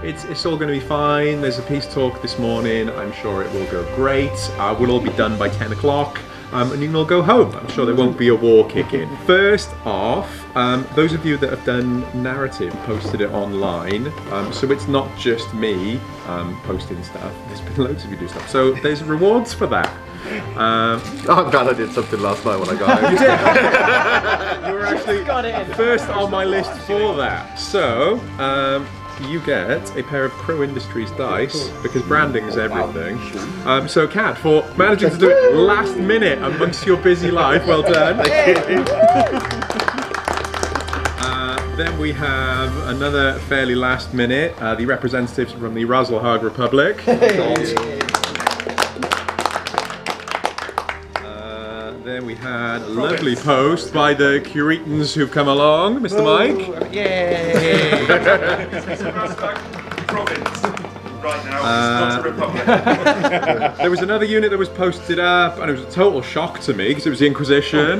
it's all going to be fine. There's a peace talk this morning. I'm sure it will go great. We'll all be done by 10 o'clock. And you can all go home. I'm sure there won't be a war kicking. First off, those of you that have done Narrative posted it online. So it's not just me posting stuff. There's been loads of you do stuff. So there's rewards for that. I'm glad I did something last night when I got home. You did. You were actually first on my list for that. So you get a pair of Crow Industries dice because branding is everything. So Kat, for managing to do it last minute amongst your busy life, well done. Then we have another fairly last minute, the representatives from the Razzlehague Republic. Then we had a lovely post by the Curetans who've come along, Mr. Mike. Yay! Province. Right now, it's not a republic. There was another unit that was posted up, and it was a total shock to me because it was the Inquisition.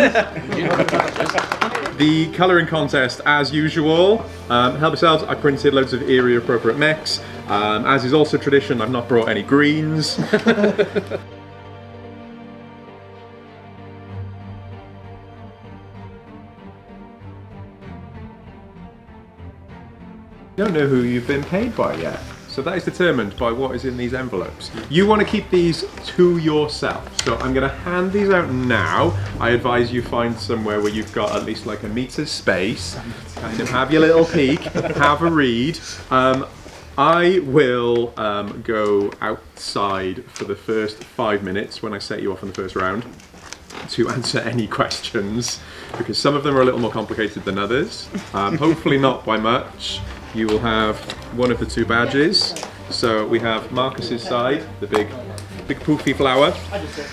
The colouring contest, as usual. Help yourselves, I printed loads of area appropriate mechs. As is also tradition, I've not brought any greens. You don't know who you've been paid by yet. So that is determined by what is in these envelopes. You want to keep these to yourself. So I'm going to hand these out now. I advise you find somewhere where you've got at least like a meter's space. Kind of have your little peek, have a read. I will go outside for the first 5 minutes when I set you off in the first round to answer any questions, because some of them are a little more complicated than others. Hopefully not by much. You will have one of the two badges. So we have Marcus's side, the big poofy flower,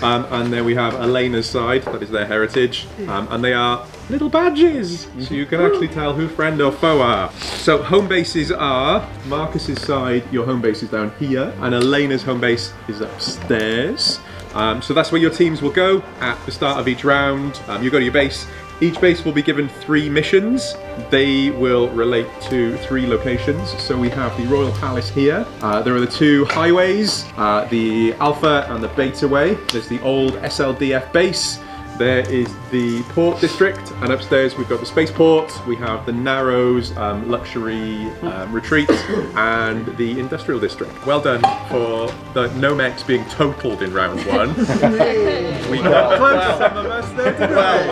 and then we have Elena's side, that is their heritage, and they are little badges, so you can actually tell who friend or foe are. So home bases are, Marcus's side, your home base is down here, and Elena's home base is upstairs. So that's where your teams will go at the start of each round. You go to your base. Each base will be given 3 missions. They will relate to 3 locations. So we have the Royal Palace here. There are the 2 highways, the Alpha and the Beta Way. There's the old SLDF base. There is the Port District, and upstairs we've got the Spaceport. We have the Narrows Luxury Retreat and the Industrial District. Well done for the Nomex being totaled in round 1. We got close, some of us there today.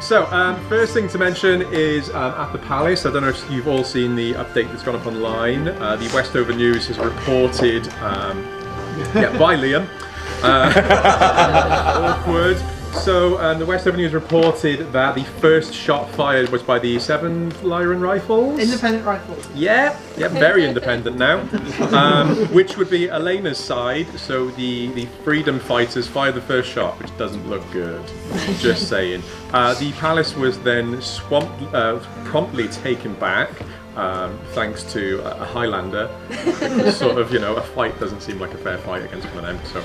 So, first thing to mention is at the Palace. I don't know if you've all seen the update that's gone up online. The Westover News has reported, by Liam. Awkward. So the Westover News reported that the first shot fired was by the 7 Lyran rifles. Independent rifles. Yeah, very independent now. Which would be Elena's side. So the freedom fighters fired the first shot, which doesn't look good. Just saying. The palace was then promptly taken back. Thanks to a Highlander. Sort of, a fight doesn't seem like a fair fight against one of them, so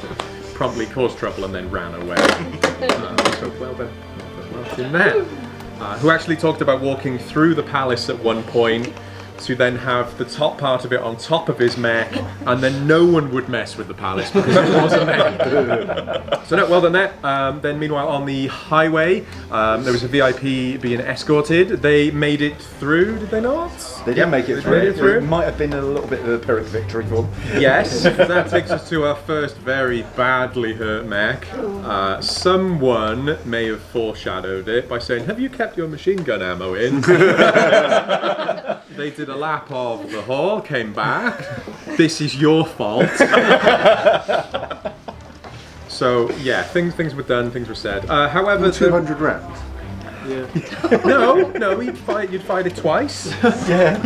promptly caused trouble and then ran away. So well done, in there. Who actually talked about walking through the palace at one point to then have the top part of it on top of his mech, and then no one would mess with the palace because it was a mech. So no, well done there. Then meanwhile on the highway, there was a VIP being escorted. They made it through, did they not? They did make it through. Made it through. It might have been a little bit of a Pyrrhic victory for them. Yes, that takes us to our first very badly hurt mech. Someone may have foreshadowed it by saying, "Have you kept your machine gun ammo in?" They did a lap of the hall, came back. This is your fault. So yeah, things were done, things were said. However, 200 rounds. Yeah. No, you'd fired it twice. Yeah.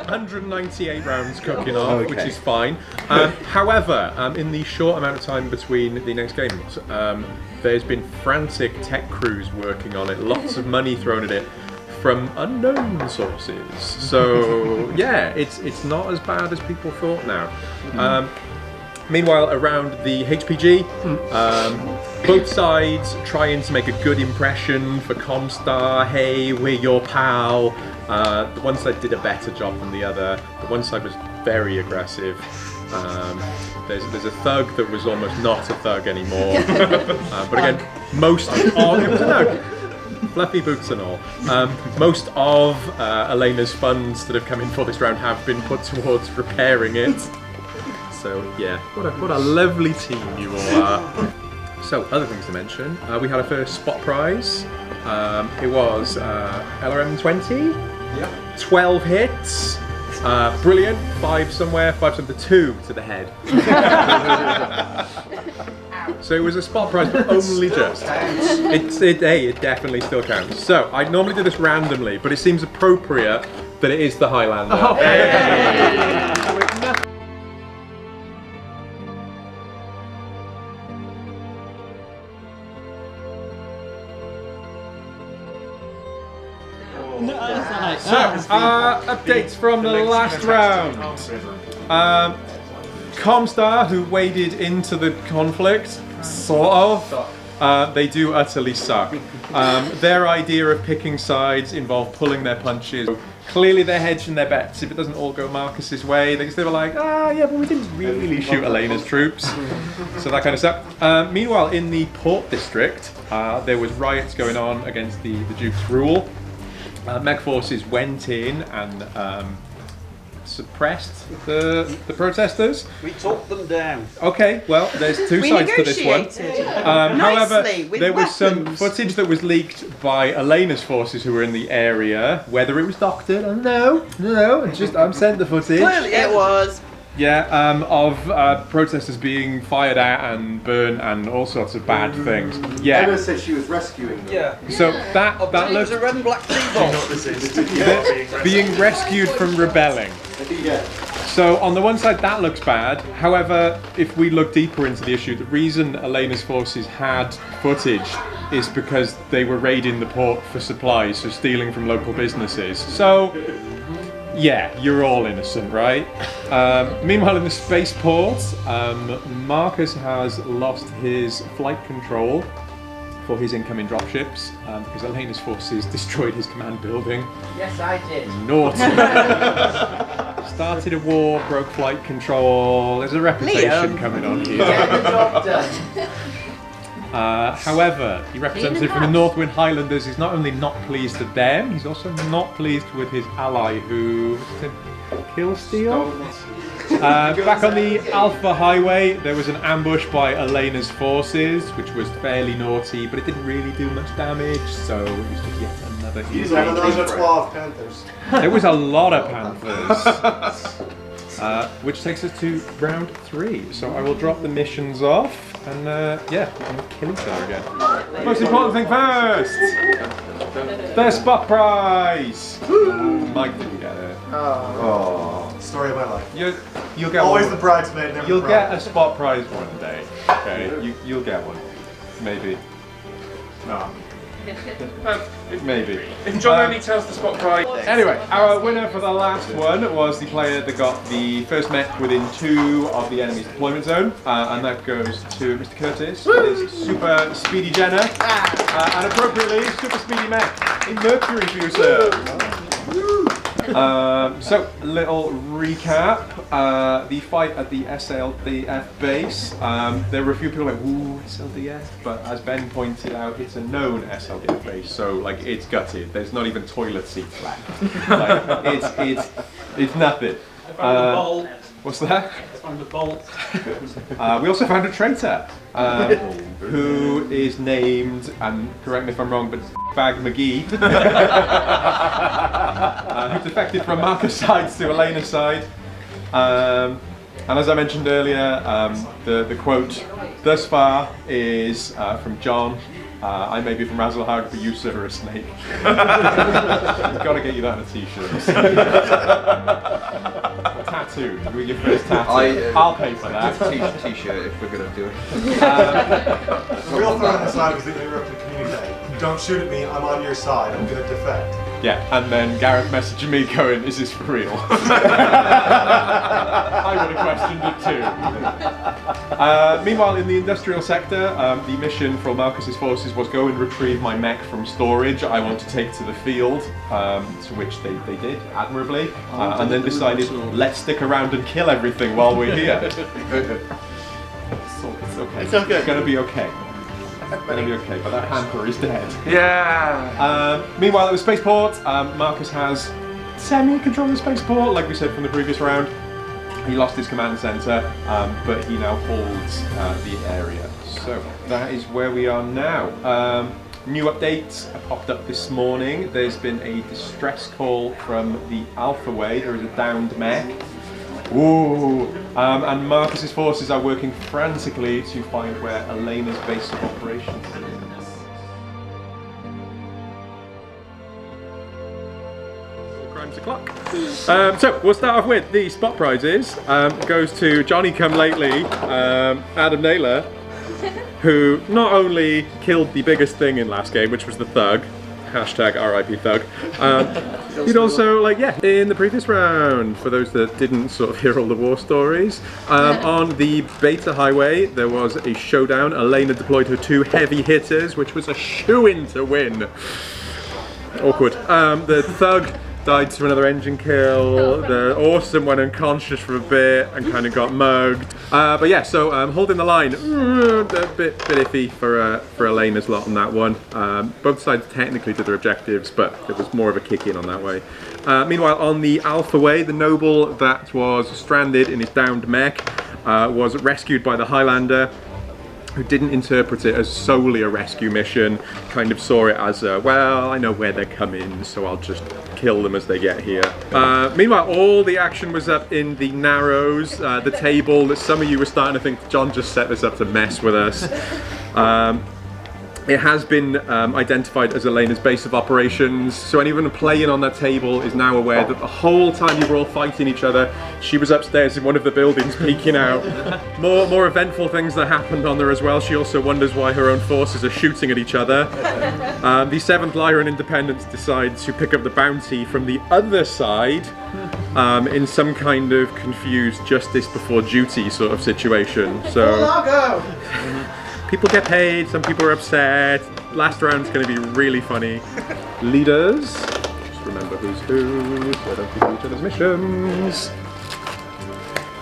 198 rounds cooking off, which is fine. However, in the short amount of time between the next games, there's been frantic tech crews working on it, lots of money thrown at it from unknown sources. So yeah, it's not as bad as people thought now. Meanwhile, around the HPG, both sides trying to make a good impression for Comstar. Hey, we're your pal. The one side did a better job than the other. The one side was very aggressive. There's a thug that was almost not a thug anymore. But again, most of it was a thug. Fluffy boots and all. Most of Elena's funds that have come in for this round have been put towards repairing it. So yeah, what a lovely team you all are. So other things to mention, we had our first spot prize. It was LRM 20. Yep. 12 hits. Brilliant. 5 somewhere, 5 something, 2 to the head. So it was a spot prize, but only just. It definitely still counts. So I normally do this randomly, but it seems appropriate that it is the Highlander. Oh, Updates from the last round. Comstar, who waded into the conflict, sort of, they do utterly suck. Their idea of picking sides involved pulling their punches. Clearly they're hedging their bets. If it doesn't all go Marcus's way, they were like, yeah, but we didn't really shoot Elena's troops. So that kind of stuff. Meanwhile, in the Port District, there was riots going on against the Duke's rule. Mech forces went in and suppressed the protesters. We talked them down. Okay, well, there's two sides to this one. However, with there was some weapons. footage that was leaked by Elena's forces who were in the area. Whether it was doctored, I'm sent the footage. Clearly it was. Yeah, of protesters being fired at and burnt and all sorts of bad things. Yeah. Emma said she was rescuing them. Yeah. So that It was looks a red and black T-ball. being rescued from rebelling. Yeah. So on the one side that looks bad. However, if we look deeper into the issue, the reason Elena's forces had footage is because they were raiding the port for supplies, so stealing from local businesses. So yeah, you're all innocent, right? Meanwhile, in the spaceport, Marcus has lost his flight control for his incoming dropships because Elena's forces destroyed his command building. Yes, I did. Naughty. Started a war, broke flight control. There's a reputation Liam. coming on here. Get the job done. However, the representative from the Northwind Highlanders is not only not pleased at them, he's also not pleased with his ally who Killsteel. Back on the Alpha Highway, there was an ambush by Elena's forces, which was fairly naughty, but it didn't really do much damage, so it was just yet another These are those 12 Panthers. There was a lot of Panthers. Which takes us to round 3. So I will drop the missions off and yeah, we can kill each other again. Most important thing first! The spot prize! Mike didn't get it. Oh. Story of my life. You'll get Always one. the bridesmaid, never You'll the get bride. a spot prize one day. Okay, you'll get one. Maybe. No. Maybe. If John only tells the spot prize. Anyway, our winner for the last one was the player that got the first mech within 2 of the enemy's deployment zone, and that goes to Mr. Curtis with his super speedy Jenna, and appropriately super speedy mech in Mercury for you, sir. So, little recap. The fight at the SLDF base. There were a few people like, ooh, SLDF, but as Ben pointed out, it's a known SLDF base, so like it's gutted. There's not even toilet seats left. Like, it's nothing. I found a bolt. What's that? I found a bolt. We also found a traitor who is named, and correct me if I'm wrong, but Bag McGee, who defected from Marcus' side to Elena's side. And as I mentioned earlier, the quote thus far is from John. I may be from Razzlehag, but you, sir, are a snake. We've got to get you that on a t-shirt. A tattoo. You get your first tattoo. I'll pay for that. T-shirt if we're going to do it. The real throw on the side was that we were up to communicate. Don't shoot at me, I'm on your side, I'm gonna defect. Yeah, and then Gareth messaging me going, is this for real? I would have questioned it too. Meanwhile, in the industrial sector, the mission for Marcus's forces was go and retrieve my mech from storage. I want to take to the field, to which they did admirably, and then decided, let's stick around and kill everything while we're here. It's okay. It's okay. It's gonna be okay. It's gonna be okay, but that hamper is dead. Yeah! Meanwhile, at the spaceport, Marcus has semi-control of the spaceport, like we said from the previous round. He lost his command center, but he now holds the area. So that is where we are now. New updates have popped up this morning. There's been a distress call from the Alpha Way. There is a downed mech. Ooh! And Marcus's forces are working frantically to find where Elena's base of operations is. Crimes o'clock. So we'll start off with the spot prizes. Goes to Johnny Come Lately, Adam Naylor, who not only killed the biggest thing in last game, which was the thug, hashtag RIP thug, he'd also, like, yeah, in the previous round, for those that didn't sort of hear all the war stories, on the Beta Highway there was a showdown. Elena deployed her 2 heavy hitters, which was a shoo-in to win. Awkward. The thug died to another engine kill. The awesome went unconscious for a bit and kind of got mugged. But yeah, so holding the line, a bit iffy for Elena's lot on that one. Both sides technically did their objectives, but it was more of a kick-in on that way. Meanwhile, on the Alpha Way, the noble that was stranded in his downed mech was rescued by the Highlander, who didn't interpret it as solely a rescue mission, kind of saw it as a, well, I know where they're coming, so I'll just kill them as they get here. Meanwhile, all the action was up in the Narrows, the table that some of you were starting to think John just set this up to mess with us. It has been identified as Elena's base of operations, so anyone playing on that table is now aware that the whole time you were all fighting each other, she was upstairs in one of the buildings peeking out. More eventful things that happened on there as well. She also wonders why her own forces are shooting at each other. The 7th Lyran Independence decides to pick up the bounty from the other side in some kind of confused justice before duty sort of situation. So. People get paid, some people are upset. Last round's going to be really funny. Leaders, just remember who's who, so don't do each other's missions.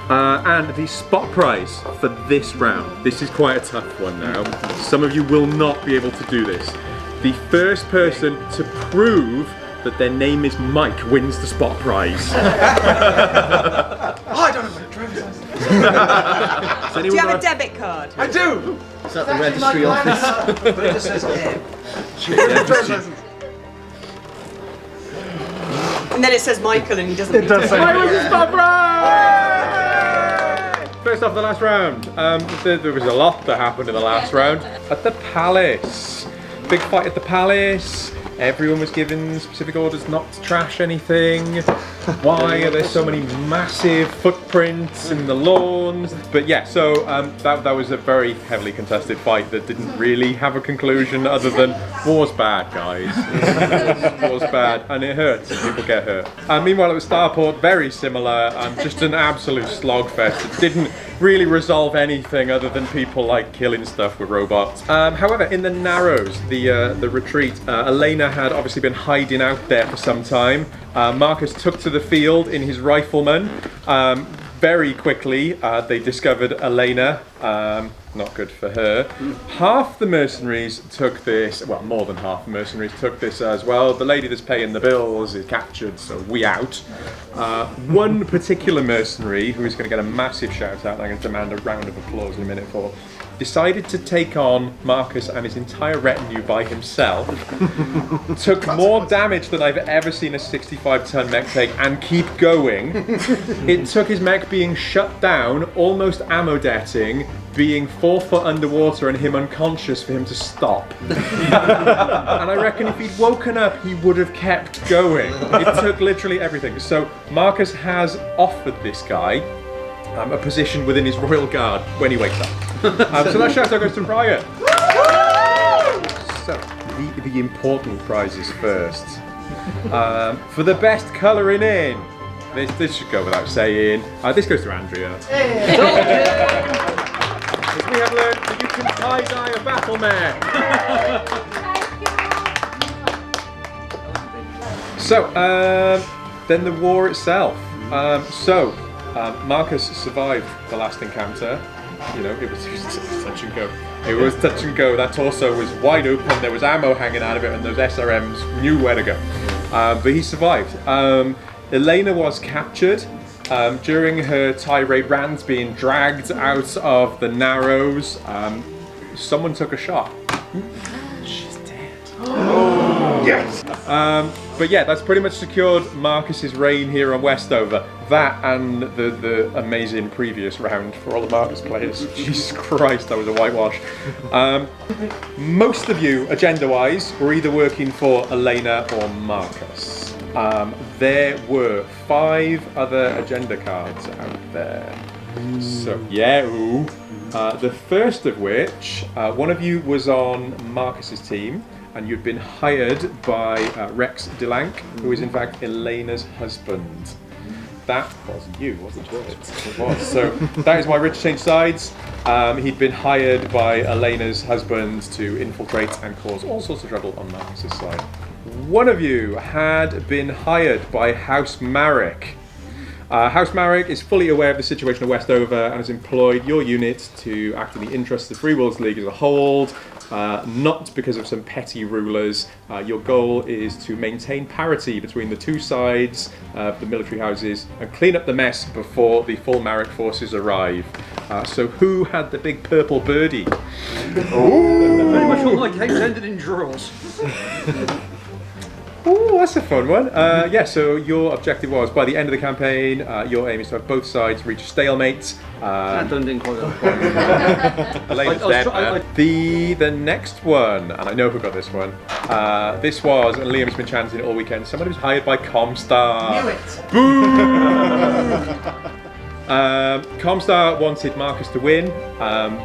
And the spot prize for this round. This is quite a tough one now. Some of you will not be able to do this. The first person to prove that their name is Mike wins the spot prize. Oh, I don't have my driver's license. Do you have a debit card? I do! It's at the registry office. But it just says M. And then it says Michael and he doesn't need does to. say Mike wins the spot prize! First off, the last round. There was a lot that happened in the last round. At the Palace. Big fight at the Palace. Everyone was given specific orders not to trash anything. Why are there so many massive footprints in the lawns? But yeah, so that was a very heavily contested fight that didn't really have a conclusion other than war's bad, guys. War's bad, and it hurts. People get hurt. Meanwhile, at the Starport, very similar. Just an absolute slogfest. It didn't really resolve anything other than people like killing stuff with robots. However, in the Narrows, the retreat, Elena had obviously been hiding out there for some time. Marcus took to the field in his rifleman. Very quickly, they discovered Elena. Not good for her. Half the mercenaries took this, well, more than half the mercenaries took this as well. The lady that's paying the bills is captured, so we out. One particular mercenary, who is going to get a massive shout out, and I'm going to demand a round of applause in a minute for, decided to take on Marcus and his entire retinue by himself. Took more damage than I've ever seen a 65-ton mech take and keep going. It took his mech being shut down, almost ammo-detting, being 4 foot underwater and him unconscious for him to stop. And I reckon if he'd woken up, he would have kept going. It took literally everything. So Marcus has offered this guy a position within his royal guard when he wakes up. So that shout out goes to Riot. So the important prizes first. For the best colouring in, this should go without saying. This goes to Andrea. We have learned that you can tie-dye a battle mare. So, then the war itself. Marcus survived the last encounter. You know, it was touch and go. It was touch and go. That torso was wide open. There was ammo hanging out of it, and those SRMs knew where to go. But he survived. Elena was captured. During her tirade rant, being dragged out of the Narrows, someone took a shot. She's dead. Oh. Yes. But yeah, that's pretty much secured Marcus's reign here on Westover. That and the amazing previous round for all the Marcus players. Jesus Christ, that was a whitewash. Most of you, agenda-wise, were either working for Elena or Marcus. There were 5 other agenda cards out there. So, yeah, ooh. The first of which, one of you was on Marcus's team, and you'd been hired by Rex Delank, who is in fact Elena's husband. That was you, wasn't it? It was. So that is why Rich changed sides. He'd been hired by Elena's husband to infiltrate and cause all sorts of trouble on Marcus's side. One of you had been hired by House Marek. House Marek is fully aware of the situation of Westover and has employed your unit to act in the interests of the Free Worlds League as a whole, not because of some petty rulers. Your goal is to maintain parity between the two sides of the military houses and clean up the mess before the full Marek forces arrive. So who had the big purple birdie? Pretty much all my games ended in draws. Oh, that's a fun one. Yeah, so your objective was, by the end of the campaign, your aim is to have both sides reach a stalemate. That didn't quite go. Elena's dead. The next one, and I know who got this one. This was, and Liam has been chanting it all weekend, someone who was hired by Comstar. Knew it! Boo! Comstar wanted Marcus to win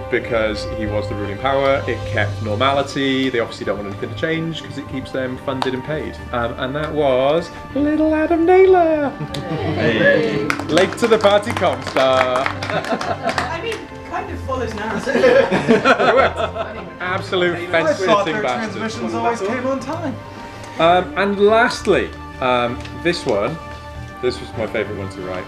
because he was the ruling power. It kept normality. They obviously don't want anything to change because it keeps them funded and paid. And that was little Adam Naylor. Hey. Late to the party, Comstar. I mean, kind of follows narrative. Absolute I fence-splitting thought their bastards. transmissions always came on time. And lastly, this one. This was my favourite one to write.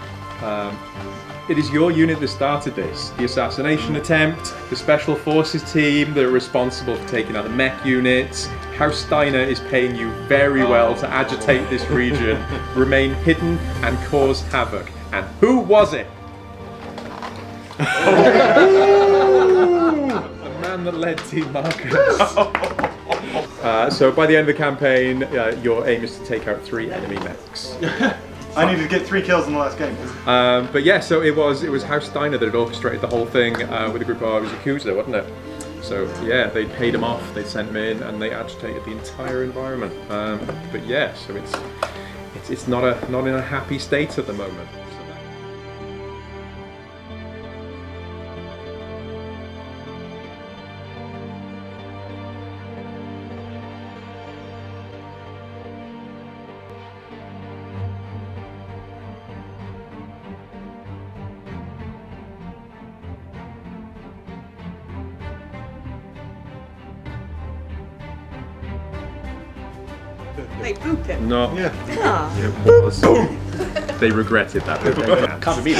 It is your unit that started this. The assassination attempt, the special forces team that are responsible for taking out the mech units. House Steiner is paying you very well to agitate this region, remain hidden and cause havoc. And who was it? The man that led Team Marcus. So by the end of the campaign, your aim is to take out 3 enemy mechs. I needed to get 3 kills in the last game. But yeah, so it was House Steiner that had orchestrated the whole thing with a group of Yakuza, wasn't it? So yeah, they paid him off, they sent him in, and they agitated the entire environment. But yeah, so it's not in a happy state at the moment. They boop him. No, Yeah. Ah. it was. They regretted that. Can't be me.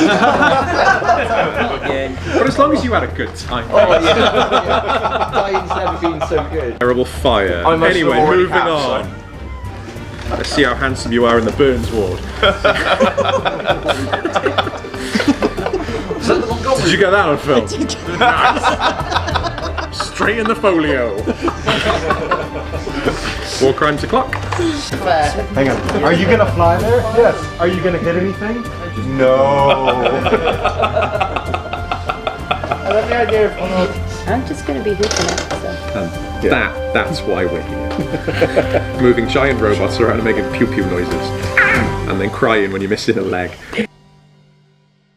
But as long as you had a good time. Dying's never been so good. Terrible fire. I must Anyway, have already moving have, on. Let's see how handsome you are in the Burns ward. Did you get that on film? Straight in the folio. War crimes o'clock. Hang on. Are you gonna fly there? Yes. Are you gonna hit anything? No. I love the idea of I'm just going to be hooping it. So. And that's why we're here. Moving giant robots around and making pew pew noises. And then crying when you're missing a leg.